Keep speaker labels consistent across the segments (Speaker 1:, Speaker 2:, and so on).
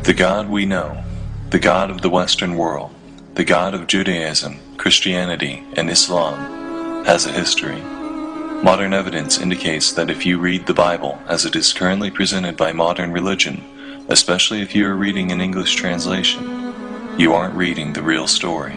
Speaker 1: The God we know, the God of the Western world, the God of Judaism, Christianity, and Islam, has a history. Modern evidence indicates that if you read the Bible as it is currently presented by modern religion, especially if you are reading an English translation, you aren't reading the real story.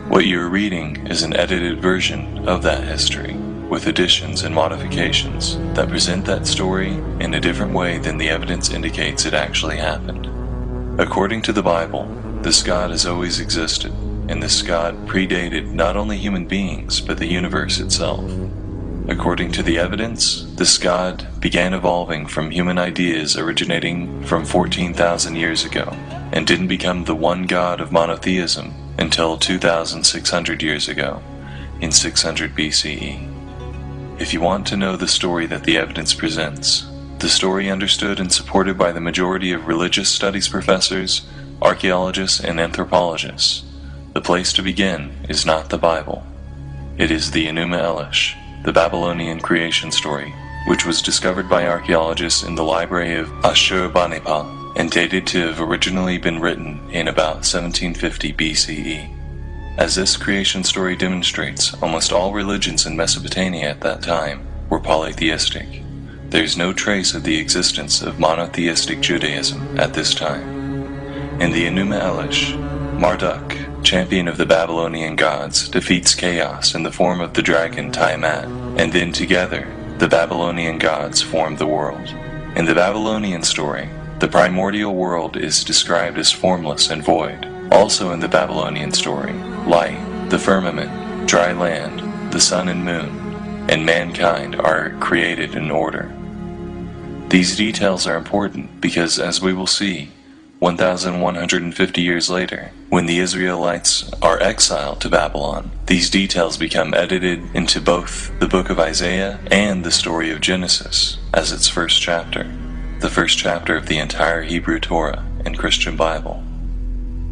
Speaker 1: What you are reading is an edited version of that history, with additions and modifications that present that story in a different way than the evidence indicates it actually happened. According to the Bible, this God has always existed, and this God predated not only human beings, but the universe itself. According to the evidence, this God began evolving from human ideas originating from 14,000 years ago, and didn't become the one God of monotheism until 2,600 years ago, in 600 BCE. If you want to know the story that the evidence presents, the story understood and supported by the majority of religious studies professors, archaeologists, and anthropologists, the place to begin is not the Bible. It is the Enuma Elish, the Babylonian creation story, which was discovered by archaeologists in the library of Ashurbanipal and dated to have originally been written in about 1750 BCE. As this creation story demonstrates, almost all religions in Mesopotamia at that time were polytheistic. There is no trace of the existence of monotheistic Judaism at this time. In the Enuma Elish, Marduk, champion of the Babylonian gods, defeats chaos in the form of the dragon Tiamat, and then together, the Babylonian gods form the world. In the Babylonian story, the primordial world is described as formless and void. Also in the Babylonian story, light, the firmament, dry land, the sun and moon, and mankind are created in order. These details are important because, as we will see, 1,150 years later, when the Israelites are exiled to Babylon, these details become edited into both the book of Isaiah and the story of Genesis as its first chapter, the first chapter of the entire Hebrew Torah and Christian Bible.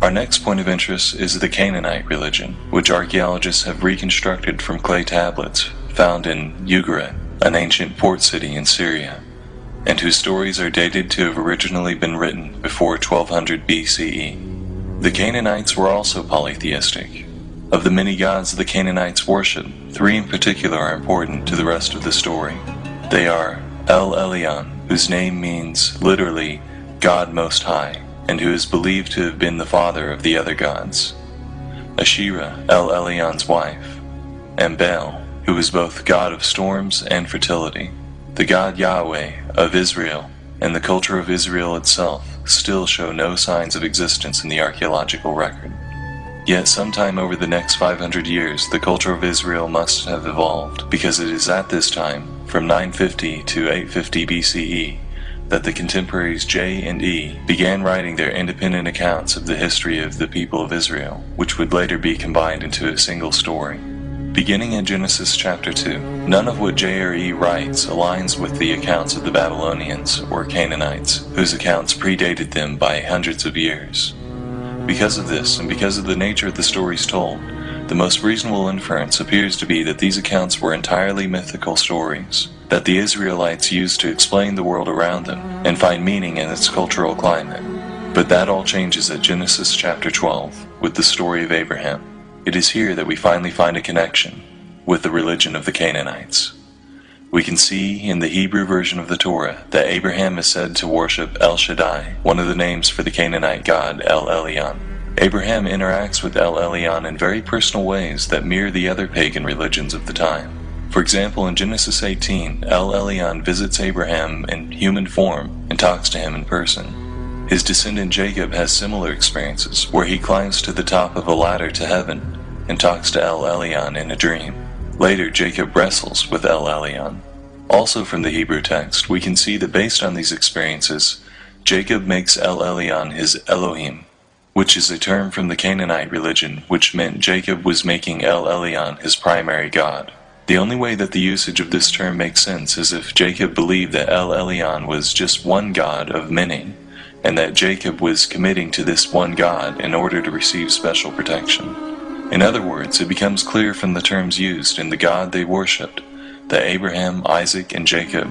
Speaker 1: Our next point of interest is the Canaanite religion, which archaeologists have reconstructed from clay tablets found in Ugarit, an ancient port city in Syria, and whose stories are dated to have originally been written before 1200 BCE. The Canaanites were also polytheistic. Of the many gods the Canaanites worship, three in particular are important to the rest of the story. They are El Elyon, whose name means literally God Most High, and who is believed to have been the father of the other gods; Asherah, El Elyon's wife; and Baal, who is both god of storms and fertility. The god Yahweh of Israel and the culture of Israel itself still show no signs of existence in the archaeological record. Yet sometime over the next 500 years the culture of Israel must have evolved, because it is at this time, from 950 to 850 BCE, that the contemporaries J and E began writing their independent accounts of the history of the people of Israel, which would later be combined into a single story. Beginning in Genesis chapter 2, none of what J or E writes aligns with the accounts of the Babylonians or Canaanites, whose accounts predated them by hundreds of years. Because of this, and because of the nature of the stories told, the most reasonable inference appears to be that these accounts were entirely mythical stories that the Israelites used to explain the world around them and find meaning in its cultural climate. But that all changes at Genesis chapter 12 with the story of Abraham. It is here that we finally find a connection with the religion of the Canaanites. We can see in the Hebrew version of the Torah that Abraham is said to worship El Shaddai, one of the names for the Canaanite god El Elyon. Abraham interacts with El Elyon in very personal ways that mirror the other pagan religions of the time. For example, in Genesis 18, El Elyon visits Abraham in human form and talks to him in person. His descendant Jacob has similar experiences, where he climbs to the top of a ladder to heaven and talks to El Elyon in a dream. Later, Jacob wrestles with El Elyon. Also from the Hebrew text, we can see that based on these experiences, Jacob makes El Elyon his Elohim, which is a term from the Canaanite religion, which meant Jacob was making El Elyon his primary god. The only way that the usage of this term makes sense is if Jacob believed that El Elyon was just one god of many, and that Jacob was committing to this one god in order to receive special protection. In other words, it becomes clear from the terms used in the God they worshipped that Abraham, Isaac, and Jacob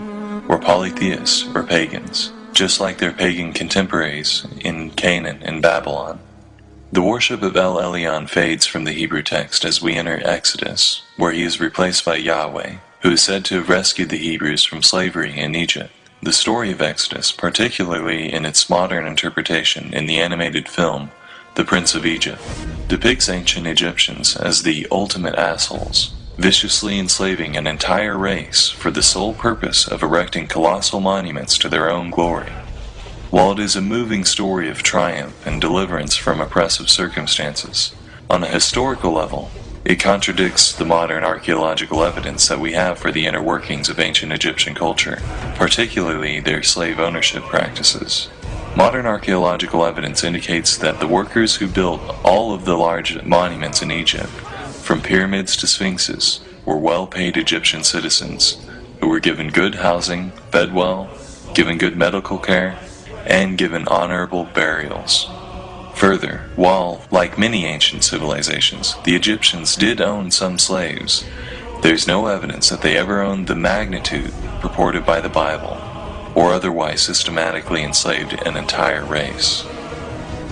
Speaker 1: were polytheists or pagans. just like their pagan contemporaries in Canaan and Babylon. The worship of El Elyon fades from the Hebrew text as we enter Exodus, where he is replaced by Yahweh, who is said to have rescued the Hebrews from slavery in Egypt. The story of Exodus, particularly in its modern interpretation in the animated film The Prince of Egypt, depicts ancient Egyptians as the ultimate assholes, viciously enslaving an entire race for the sole purpose of erecting colossal monuments to their own glory. While it is a moving story of triumph and deliverance from oppressive circumstances, on a historical level, it contradicts the modern archaeological evidence that we have for the inner workings of ancient Egyptian culture, particularly their slave ownership practices. Modern archaeological evidence indicates that the workers who built all of the large monuments in Egypt, from pyramids to sphinxes, were well-paid Egyptian citizens who were given good housing, fed well, given good medical care, and given honorable burials. Further, while, like many ancient civilizations, the Egyptians did own some slaves, there's no evidence that they ever owned the magnitude purported by the Bible, or otherwise systematically enslaved an entire race.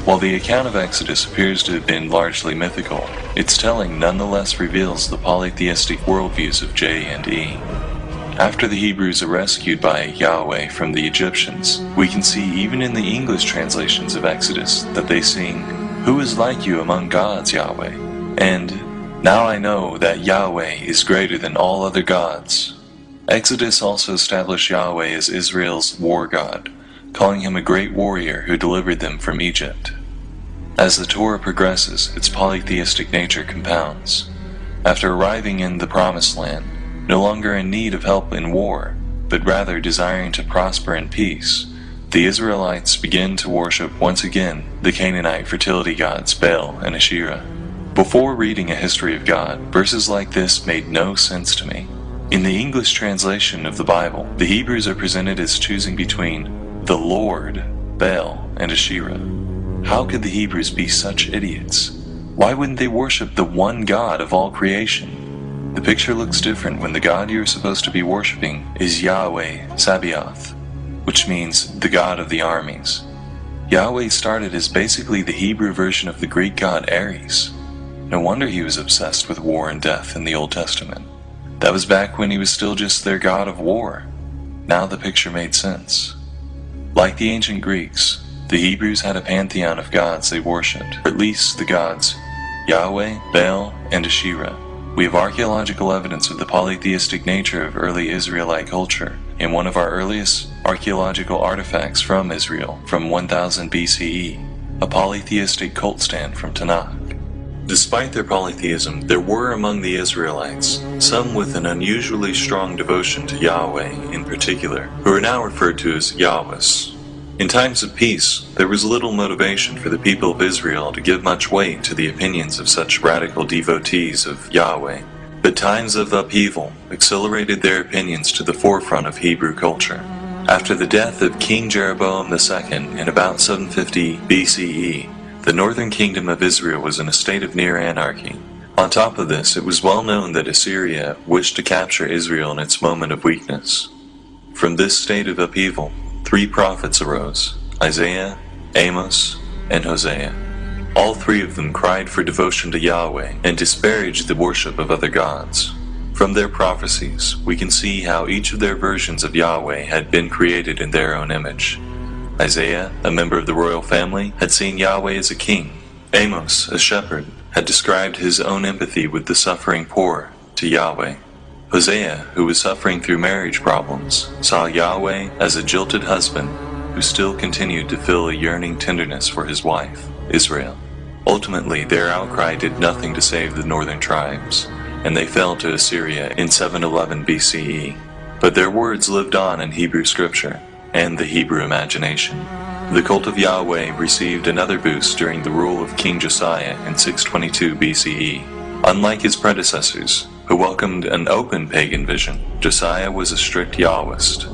Speaker 1: While the account of Exodus appears to have been largely mythical, its telling nonetheless reveals the polytheistic worldviews of J and E. After the Hebrews are rescued by Yahweh from the Egyptians, we can see even in the English translations of Exodus that they sing, "Who is like you among gods, Yahweh?" and "Now I know that Yahweh is greater than all other gods." Exodus also established Yahweh as Israel's war god, calling him a great warrior who delivered them from Egypt. As the Torah progresses, its polytheistic nature compounds. After arriving in the Promised Land, no longer in need of help in war, but rather desiring to prosper in peace, the Israelites begin to worship once again the Canaanite fertility gods Baal and Asherah. Before reading a history of God, verses like this made no sense to me. In the English translation of the Bible, the Hebrews are presented as choosing between the Lord, Baal, and Asherah. How could the Hebrews be such idiots? Why wouldn't they worship the one God of all creation? The picture looks different when the God you're supposed to be worshiping is Yahweh Sabaoth, which means the God of the armies. Yahweh started as basically the Hebrew version of the Greek god Ares. No wonder he was obsessed with war and death in the Old Testament. That was back when he was still just their god of war. Now the picture made sense. Like the ancient Greeks, the Hebrews had a pantheon of gods they worshipped, or at least the gods Yahweh, Baal, and Asherah. We have archaeological evidence of the polytheistic nature of early Israelite culture in one of our earliest archaeological artifacts from Israel from 1000 BCE, a polytheistic cult stand from Tanakh. Despite their polytheism, there were among the Israelites some with an unusually strong devotion to Yahweh in particular, who are now referred to as Yahwehs. In times of peace, there was little motivation for the people of Israel to give much weight to the opinions of such radical devotees of Yahweh, but times of upheaval accelerated their opinions to the forefront of Hebrew culture. After the death of King Jeroboam II in about 750 BCE, the northern kingdom of Israel was in a state of near anarchy. On top of this, it was well known that Assyria wished to capture Israel in its moment of weakness. From this state of upheaval, 3 prophets arose, Isaiah, Amos, and Hosea. All 3 of them cried for devotion to Yahweh and disparaged the worship of other gods. From their prophecies, we can see how each of their versions of Yahweh had been created in their own image. Isaiah, a member of the royal family, had seen Yahweh as a king. Amos, a shepherd, had described his own empathy with the suffering poor to Yahweh. Hosea, who was suffering through marriage problems, saw Yahweh as a jilted husband who still continued to feel a yearning tenderness for his wife, Israel. Ultimately, their outcry did nothing to save the northern tribes, and they fell to Assyria in 711 BCE. But their words lived on in Hebrew scripture and the Hebrew imagination. The cult of Yahweh received another boost during the rule of King Josiah in 622 BCE. Unlike his predecessors, who welcomed an open pagan vision, Josiah was a strict Yahwist.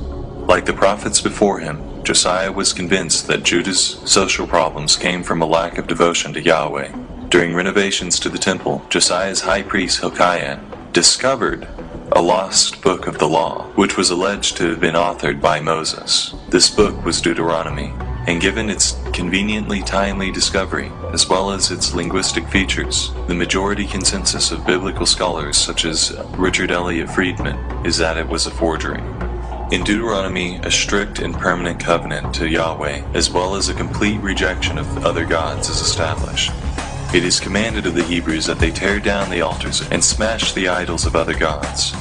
Speaker 1: Like the prophets before him, Josiah was convinced that Judah's social problems came from a lack of devotion to Yahweh. During renovations to the temple, Josiah's high priest Hilkiah discovered a lost book of the law, which was alleged to have been authored by Moses. This book was Deuteronomy, and given its conveniently timely discovery, as well as its linguistic features, the majority consensus of biblical scholars such as Richard Elliott Friedman is that it was a forgery. In Deuteronomy, a strict and permanent covenant to Yahweh, as well as a complete rejection of other gods, is established. It is commanded of the Hebrews that they tear down the altars and smash the idols of other gods.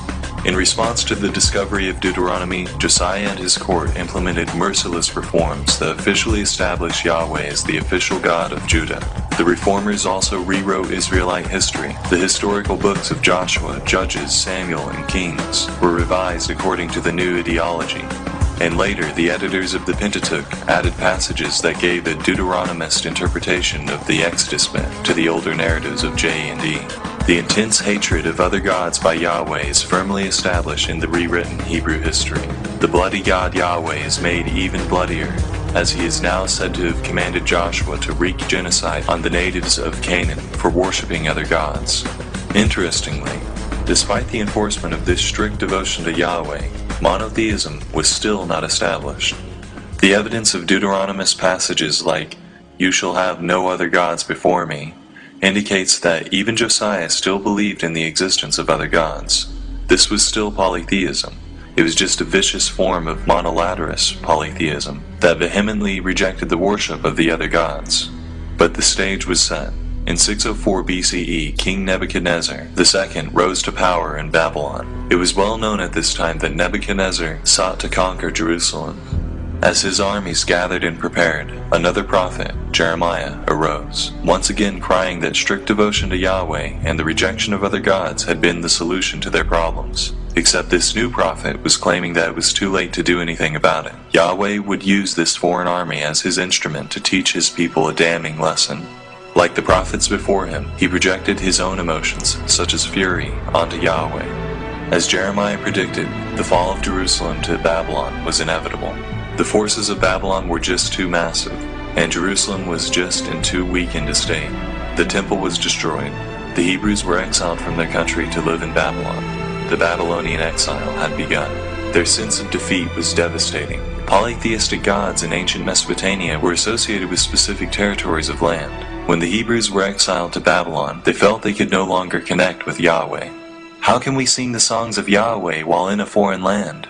Speaker 1: In response to the discovery of Deuteronomy, Josiah and his court implemented merciless reforms that officially established Yahweh as the official God of Judah. The reformers also rewrote Israelite history. The historical books of Joshua, Judges, Samuel, and Kings were revised according to the new ideology. And later, the editors of the Pentateuch added passages that gave a Deuteronomist interpretation of the Exodus myth to the older narratives of J and E. The intense hatred of other gods by Yahweh is firmly established in the rewritten Hebrew history. The bloody God Yahweh is made even bloodier, as he is now said to have commanded Joshua to wreak genocide on the natives of Canaan for worshipping other gods. Interestingly, despite the enforcement of this strict devotion to Yahweh, monotheism was still not established. The evidence of Deuteronomist passages like, "You shall have no other gods before me," indicates that even Josiah still believed in the existence of other gods. This was still polytheism. It was just a vicious form of monolaterous polytheism that vehemently rejected the worship of the other gods. But the stage was set. In 604 BCE, King Nebuchadnezzar II rose to power in Babylon. It was well known at this time that Nebuchadnezzar sought to conquer Jerusalem. As his armies gathered and prepared, another prophet, Jeremiah, arose, once again crying that strict devotion to Yahweh and the rejection of other gods had been the solution to their problems. Except this new prophet was claiming that it was too late to do anything about it. Yahweh would use this foreign army as his instrument to teach his people a damning lesson. Like the prophets before him, he projected his own emotions, such as fury, onto Yahweh. As Jeremiah predicted, the fall of Jerusalem to Babylon was inevitable. The forces of Babylon were just too massive, and Jerusalem was just in too weakened a state. The temple was destroyed. The Hebrews were exiled from their country to live in Babylon. The Babylonian exile had begun. Their sense of defeat was devastating. Polytheistic gods in ancient Mesopotamia were associated with specific territories of land. When the Hebrews were exiled to Babylon, they felt they could no longer connect with Yahweh. How can we sing the songs of Yahweh while in a foreign land?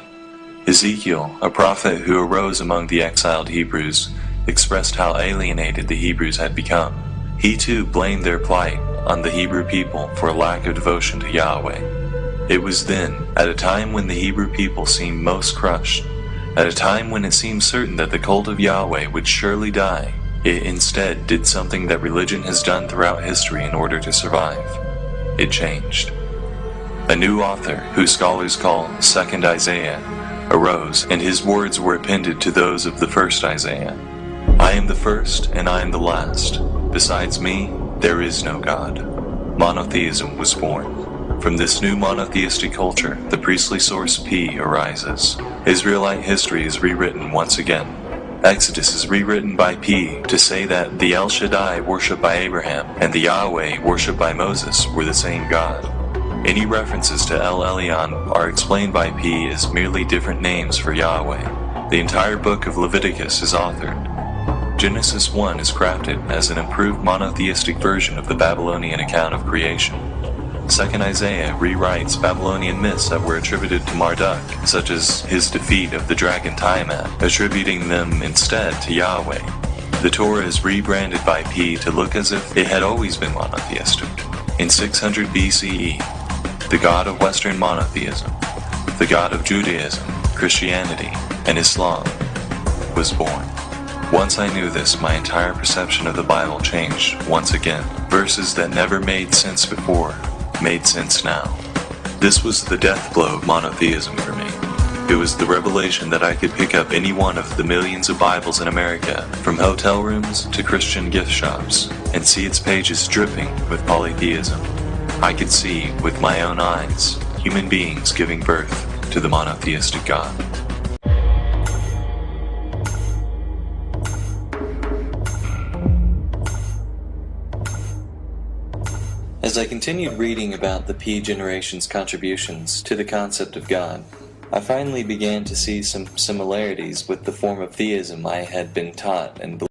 Speaker 1: Ezekiel, a prophet who arose among the exiled Hebrews, expressed how alienated the Hebrews had become. He too blamed their plight on the Hebrew people for a lack of devotion to Yahweh. It was then, at a time when the Hebrew people seemed most crushed, at a time when it seemed certain that the cult of Yahweh would surely die, it instead did something that religion has done throughout history in order to survive. It changed. A new author, who scholars call Second Isaiah, arose, and his words were appended to those of the first Isaiah. "I am the first, and I am the last. Besides me, there is no God." Monotheism was born. From this new monotheistic culture, the priestly source P arises. Israelite history is rewritten once again. Exodus is rewritten by P to say that the El Shaddai worshipped by Abraham and the Yahweh worshipped by Moses were the same God. Any references to El Elyon are explained by P as merely different names for Yahweh. The entire book of Leviticus is authored. Genesis 1 is crafted as an improved monotheistic version of the Babylonian account of creation. Second Isaiah rewrites Babylonian myths that were attributed to Marduk, such as his defeat of the dragon Tiamat, attributing them instead to Yahweh. The Torah is rebranded by P to look as if it had always been monotheistic. In 600 BCE, the God of Western monotheism, the God of Judaism, Christianity, and Islam, was born. Once I knew this, my entire perception of the Bible changed once again. Verses that never made sense before made sense now. This was the death blow of monotheism for me. It was the revelation that I could pick up any one of the millions of Bibles in America, from hotel rooms to Christian gift shops, and see its pages dripping with polytheism. I could see, with my own eyes, human beings giving birth to the monotheistic God. As I continued reading about the P generation's contributions to the concept of God, I finally began to see some similarities with the form of theism I had been taught and believed.